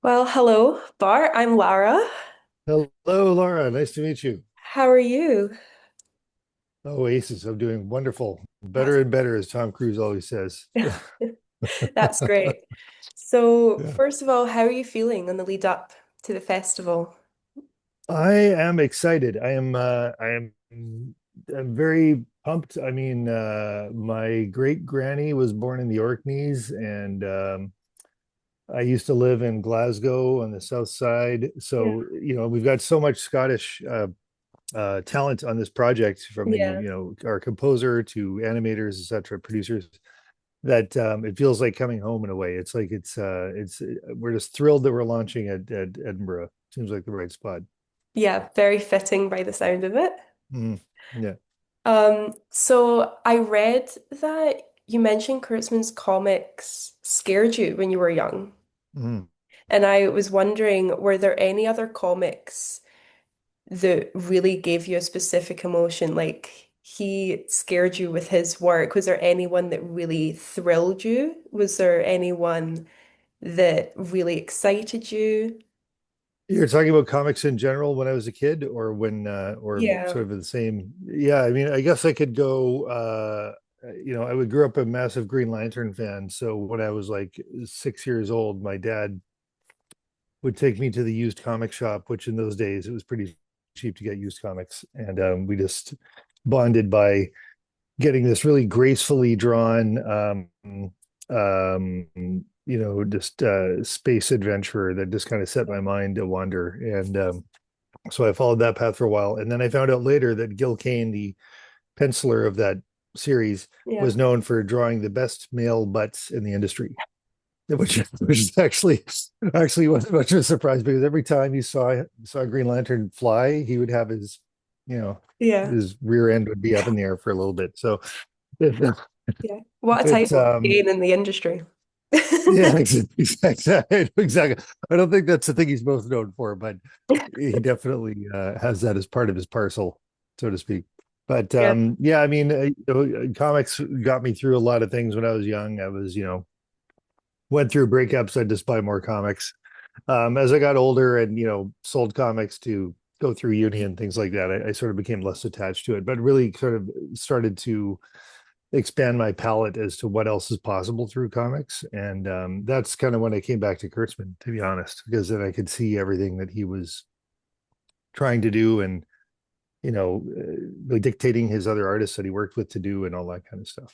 Well, hello, Bart. I'm Lara. Hello, Laura. Nice to meet you. How are you? Oasis, I'm doing wonderful. That's Better and better, as Tom Cruise always says. that's great. So, Yeah. first of all, how are you feeling on the lead up to the festival? I am excited. I'm very pumped. I mean, my great granny was born in the Orkneys, and I used to live in Glasgow on the south side. Yeah. So, we've got so much Scottish talent on this project, from the Yeah. our composer to animators, etc., producers, that it feels like coming home in a way. It's like it's we're just thrilled that we're launching at Edinburgh. Seems like the right spot. Yeah, very fitting by the sound of it. Mm, yeah. So I read that you mentioned Kurtzman's comics scared you when you were young. Mm. And I was wondering, were there any other comics that really gave you a specific emotion? Like he scared you with his work. Was there anyone that really thrilled you? Was there anyone that really excited you? You're talking about comics in general when I was a kid, or or Yeah. sort of the same. Yeah, I mean, I guess I could go. I would grew up a massive Green Lantern fan. So when I was like 6 years old, my dad would take me to the used comic shop, which in those days it was pretty cheap to get used comics, and we just bonded by getting this really gracefully drawn, just space adventurer that just kind of set my mind to wander. And so I followed that path for a while, and then I found out later that Gil Kane, the penciler of that series, Yeah. was known for drawing the best male butts in the industry, which is actually wasn't much of a surprise, because every time you saw Green Lantern fly, he would have you know, Yeah. his rear end would be up in the air for a little bit. So it, Yeah. What a it's title to gain in the industry. yeah, exactly. I don't think that's the thing he's most known for, but he definitely has that as part of his parcel, so to speak. But Yeah. yeah, I mean, comics got me through a lot of things when I was young. I was, went through breakups. I'd just buy more comics. As I got older and, sold comics to go through uni and things like that, I sort of became less attached to it, but really sort of started to expand my palette as to what else is possible through comics. And that's kind of when I came back to Kurtzman, to be honest, because then I could see everything that he was trying to do, and, really dictating his other artists that he worked with to do, and all that kind of stuff.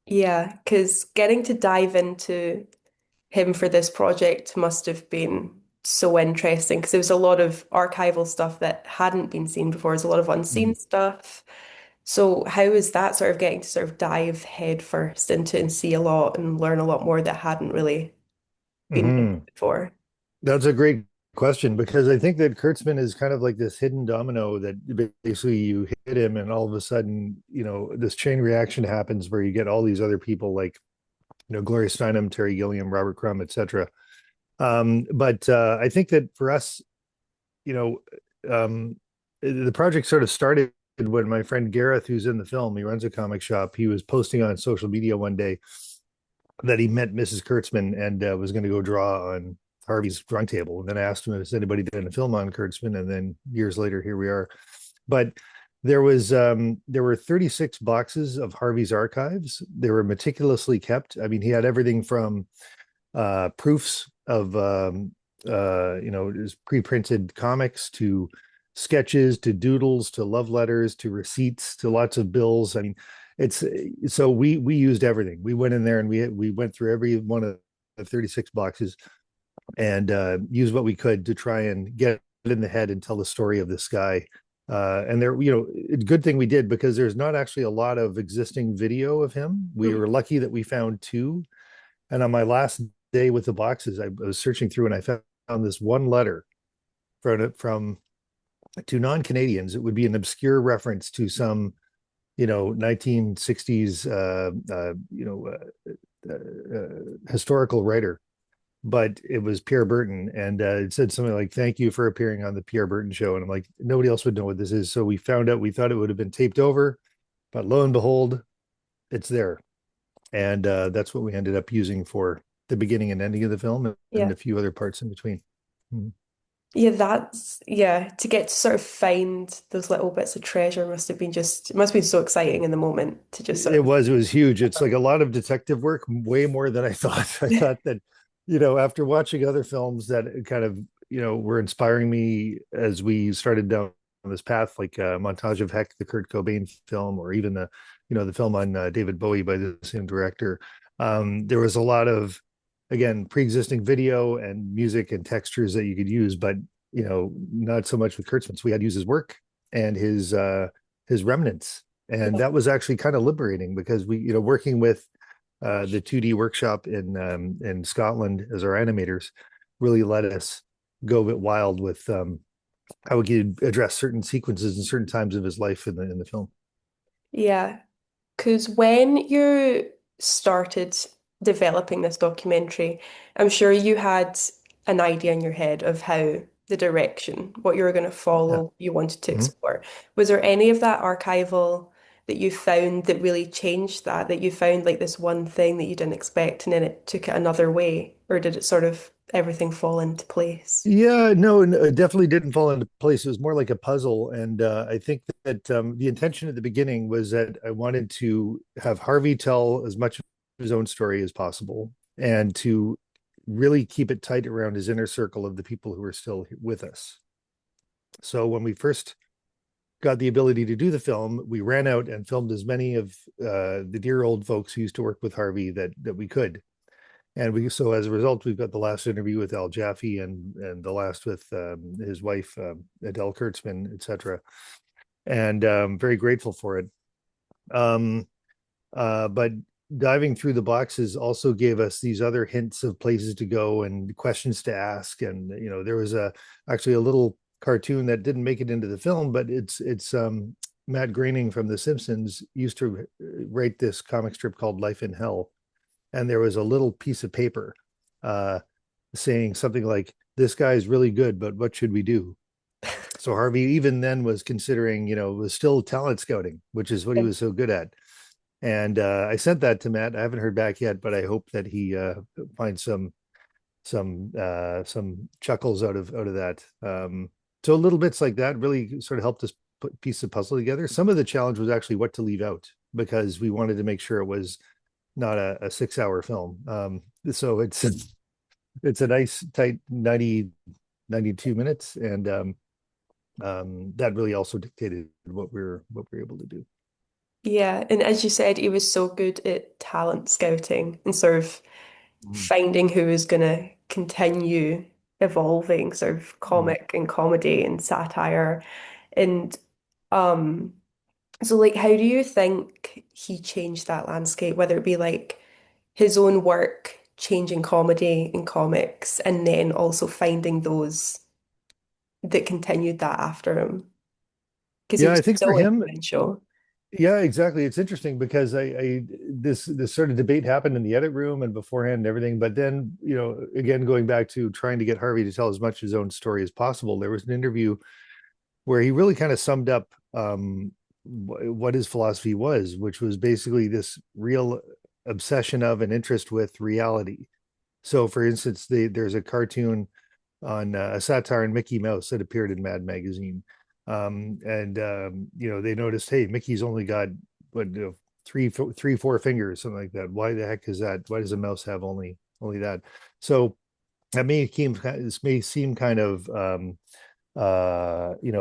Yeah, because getting to dive into him for this project must have been so interesting because there was a lot of archival stuff that hadn't been seen before. There's a lot of unseen stuff. So how is that sort of getting to sort of dive head first into and see a lot and learn a lot more that hadn't really been done Mm-hmm. before? That's a great question, because I think that Kurtzman is kind of like this hidden domino that basically you hit him, and all of a sudden, this chain reaction happens where you get all these other people like, Gloria Steinem, Terry Gilliam, Robert Crumb, etc. But I think that for us, you know, um, the project sort of started when my friend Gareth, who's in the film, he runs a comic shop. He was posting on social media one day that he met Mrs. Kurtzman, and was going to go draw on Harvey's drunk table. And then I asked him if has anybody done a film on Kurtzman, and then years later, here we are. But there were 36 boxes of Harvey's archives. They were meticulously kept. I mean, he had everything from proofs of his pre-printed comics, to sketches, to doodles, to love letters, to receipts, to lots of bills. I mean, it's so we used everything. We went in there and we went through every one of the 36 boxes, and used what we could to try and get in the head and tell the story of this guy. And there, good thing we did, because there's not actually a lot of existing video of him. We Mhm. were lucky that we found two. And on my last day with the boxes, I was searching through, and I found this one letter from to non-Canadians. It would be an obscure reference to some, 1960s, historical writer, but it was Pierre Burton, and it said something like, "Thank you for appearing on the Pierre Burton show." And I'm like, nobody else would know what this is. So we found out. We thought it would have been taped over, but lo and behold, it's there, and that's what we ended up using for the beginning and ending of the film and Yeah. a few other parts in between. Mhm. Yeah, to get to sort of find those little bits of treasure must have been just, it must have been so exciting in the moment to just sort It was huge. It's like a lot of detective work, way more than I thought. I of, thought that, after watching other films that kind of, were inspiring me as we started down this path, like Montage of Heck, the Kurt Cobain film, or even the film on David Bowie by the same director. There was a lot of, again, pre-existing video and music and textures that you could use, but not so much with Kurtzman. So we had to use his work and his remnants, and yeah. that was actually kind of liberating because we, working with the 2D workshop in Scotland as our animators, really let us go a bit wild with how we could address certain sequences and certain times of his life in the film. Yeah. Because when you started developing this documentary, I'm sure you had an idea in your head of how the direction, what you were going to Yeah. follow, you wanted to Mhm. explore. Was there any of that archival that you found that really changed that you found like this one thing that you didn't expect and then it took it another way? Or did it sort of everything fall into place? Yeah, no, no, it definitely didn't fall into place. It was more like a puzzle. And I think that the intention at the beginning was that I wanted to have Harvey tell as much of his own story as possible and to really keep it tight around his inner circle of the people who are still with us. So when we first got the ability to do the film, we ran out and filmed as many of the dear old folks who used to work with Harvey that we could. And so as a result, we've got the last interview with Al Jaffe and the last with his wife, Adele Kurtzman, etc. And very grateful for it. Um, but diving through the boxes also gave us these other hints of places to go and questions to ask. And there was actually a little cartoon that didn't make it into the film, but it's Matt Groening from The Simpsons used to write this comic strip called Life in Hell, and there was a little piece of paper uh, saying something like, "This guy is really good, but what should we do?" So Harvey even then was considering, was still talent scouting, which is what he was so good at. And I sent that to Matt. I haven't heard back yet, but I hope that he finds some chuckles out of that. So little bits like that really sort of helped us put piece of puzzle together. Some of the challenge was actually what to leave out because we wanted to make sure it was not a 6 hour film. So it's a nice tight 90 92 minutes, and that really also dictated what we're able to do. Yeah, and as you said, he was so good at talent scouting and sort of Mm. finding who is going to continue evolving, sort of Mm. comic and comedy and satire. And um, so like, how do you think he changed that landscape, whether it be like his own work changing comedy and comics, and then also finding those that continued that after him? Because he Yeah, was I think for so him, influential. yeah, exactly. It's interesting because I this sort of debate happened in the edit room and beforehand and everything. But then, again, going back to trying to get Harvey to tell as much of his own story as possible, there was an interview where he really kind of summed up what his philosophy was, which was basically this real obsession of an interest with reality. So, for instance, there's a cartoon on a satire on Mickey Mouse that appeared in Mad Magazine. And they noticed, hey, Mickey's only got what three, 4 fingers, something like that. Why the heck is that? Why does a mouse have only that? So that may seem kind of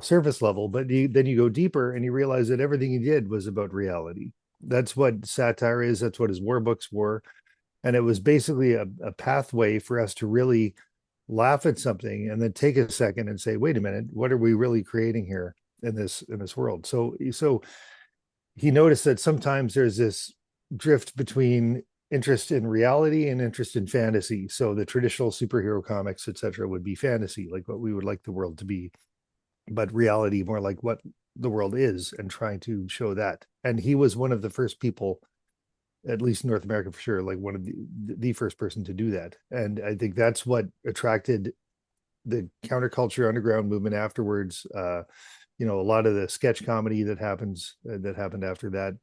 surface level, but then you go deeper and you realize that everything he did was about reality. That's what satire is. That's what his war books were. And it was basically a pathway for us to really laugh at something and then take a second and say, wait a minute, what are we really creating here in this world? So he noticed that sometimes there's this drift between interest in reality and interest in fantasy. So the traditional superhero comics, etc., would be fantasy, like what we would like the world to be, but reality more like what the world is, and trying to show that. And he was one of the first people, at least in North America for sure, like one of the first person to do that. And I think that's what attracted the counterculture underground movement afterwards. A lot of the sketch comedy that happened after that.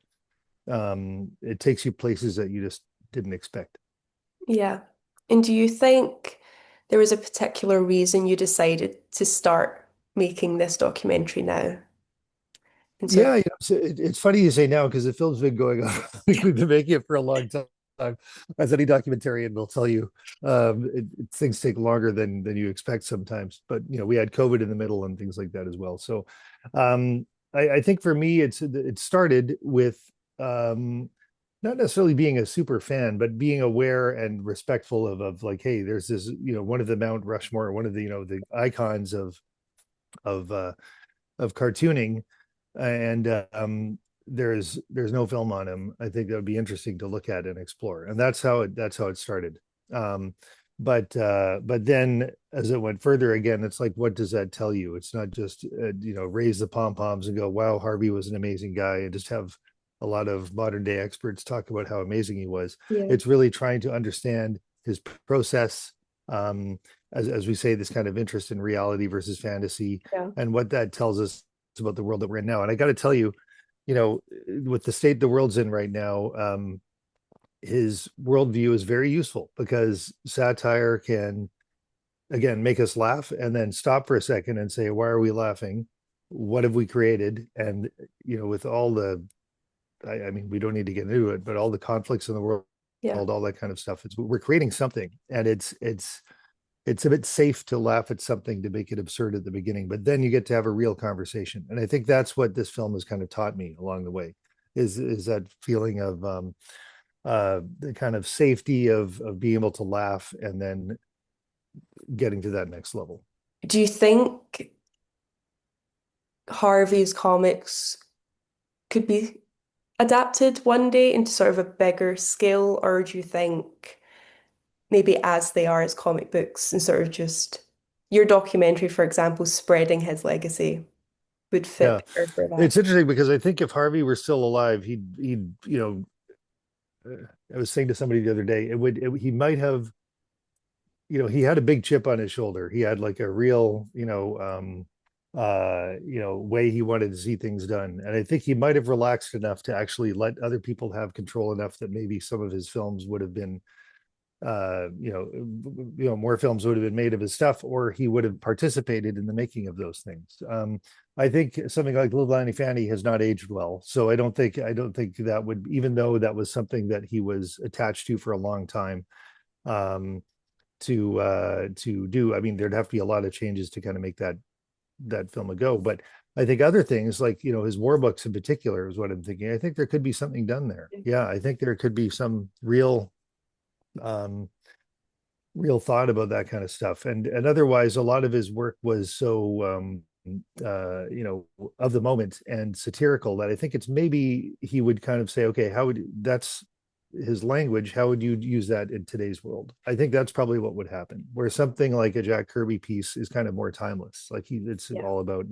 It takes you places that you just didn't expect. Yeah. And do you think there was a particular reason you decided to start making this documentary now? And sort Yeah, of, it's funny you say now because the film's been going on. We've been making it for a long time. As any documentarian will tell you, things take longer than you expect sometimes. But we had COVID in the middle and things like that as well. So, um, I think for me, it started with um, not necessarily being a super fan, but being aware and respectful of like, hey, there's this, one of the Mount Rushmore, one of the the icons of uh, of cartooning, and there's no film on him. I think that would be interesting to look at and explore, and that's how it started. Um, but then as it went further, again, it's like, what does that tell you? It's not just raise the pom poms and go, wow, Harvey was an amazing guy, and just have a lot of modern day experts talk about how amazing he was. yeah, It's really trying to understand his process. Um, as we say, this kind of interest in reality versus fantasy, yeah, and what that tells us about the world that we're in now. And I got to tell you, with the state the world's in right now, his worldview is very useful because satire can, again, make us laugh and then stop for a second and say, why are we laughing? What have we created? And, with all I mean, we don't need to get into it, but all the conflicts in the world, yeah. all that kind of stuff, we're creating something, and it's a bit safe to laugh at something to make it absurd at the beginning, but then you get to have a real conversation. And I think that's what this film has kind of taught me along the way, is that feeling of the kind of safety of being able to laugh and then getting to that next level. Do you think Harvey's comics could be adapted one day into sort of a bigger scale, or do you think maybe as they are as comic books and sort of just your documentary, for example, spreading his legacy would Yeah, fit better for that? it's interesting because I think if Harvey were still alive, he'd I was saying to somebody the other day, he might have, he had a big chip on his shoulder. He had like a real, way he wanted to see things done. And I think he might have relaxed enough to actually let other people have control enough that maybe some of his films would have been, more films would have been made of his stuff, or he would have participated in the making of those things. I think something like Little Annie Fanny has not aged well, so I don't think that would, even though that was something that he was attached to for a long time. Um, to do. I mean, there'd have to be a lot of changes to kind of make that film a go. But I think other things like his war books in particular is what I'm thinking. I think there could be something done there. Yeah, I think there could be some um real thought about that kind of stuff. And otherwise, a lot of his work was so of the moment and satirical that I think it's maybe he would kind of say, okay, how would that's his language, how would you use that in today's world? I think that's probably what would happen. Where something like a Jack Kirby piece is kind of more timeless. Like it's Yeah. all about,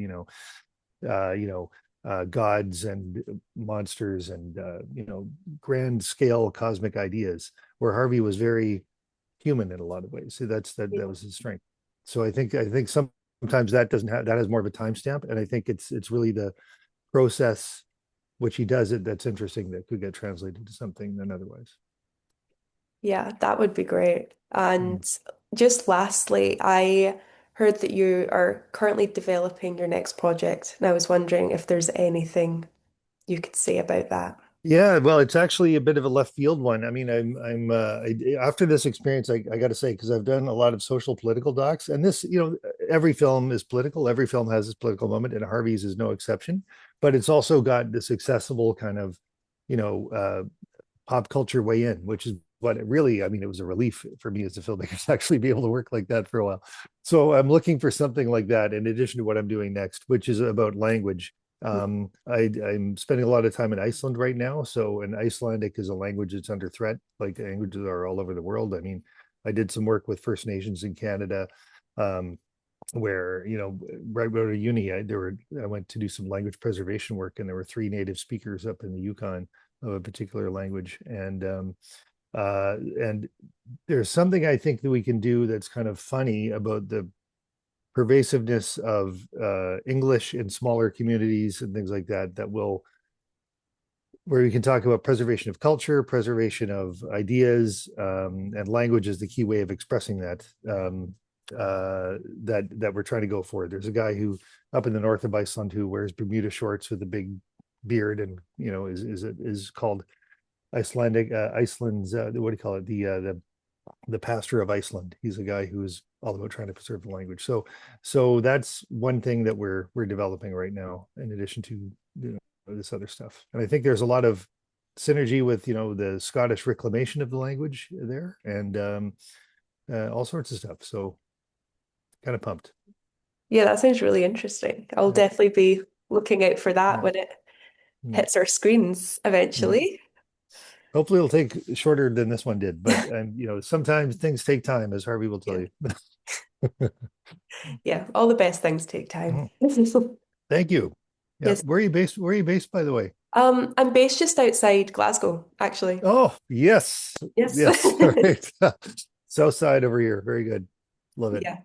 gods and monsters and grand scale cosmic ideas. Where Harvey was very human in a lot of ways. So that Yeah. was his strength. So I think sometimes that doesn't have, that has more of a timestamp, and I think it's really the process which he does it that's interesting, that could get translated to something than otherwise. Yeah, that would be great. Mm. And just lastly, I heard that you are currently developing your next project, and I was wondering if there's anything you could say about that. Yeah, well, it's actually a bit of a left field one. I mean, after this experience, I got to say, because I've done a lot of social political docs, and this, every film is political. Every film has its political moment, and Harvey's is no exception. But it's also got this accessible kind of, you know, uh, pop culture way in, which is what it really, I mean, it was a relief for me as a filmmaker to actually be able to work like that for a while. So I'm looking for something like that in addition to what I'm doing next, which is about language. I'm spending a lot of time in Iceland right now. So, and Icelandic is a language that's under threat, like languages are all over the world. I mean, I did some work with First Nations in Canada, um, where right out of uni, I went to do some language preservation work, and there were three native speakers up in the Yukon of a particular language, and there's something I think that we can do that's kind of funny about the pervasiveness of English in smaller communities and things like that, that will where we can talk about preservation of culture, preservation of ideas, and language is the key way of expressing that. That we're trying to go for. There's a guy who up in the north of Iceland who wears Bermuda shorts with a big beard, and is called Icelandic Iceland's what do you call it, the pastor of Iceland. He's a guy who's all about trying to preserve the language. So that's one thing that we're developing right now, in addition to this other stuff. And I think there's a lot of synergy with the Scottish reclamation of the language there, and all sorts of stuff. So kind of pumped. Yeah, that sounds really interesting. I'll Yeah, definitely be looking out for that yeah, when it yeah, hits our screens yeah. eventually. Hopefully it'll take shorter than this one did, but sometimes things take time, as Harvey will tell Yeah. you. Yeah, all the best things take time. Thank you. Yeah, Yes. where are you based? Where are you based, by the way? I'm based just outside Glasgow, actually. Oh, yes, Yes. yes. All right. South side over here. Very good. Love it. Yeah.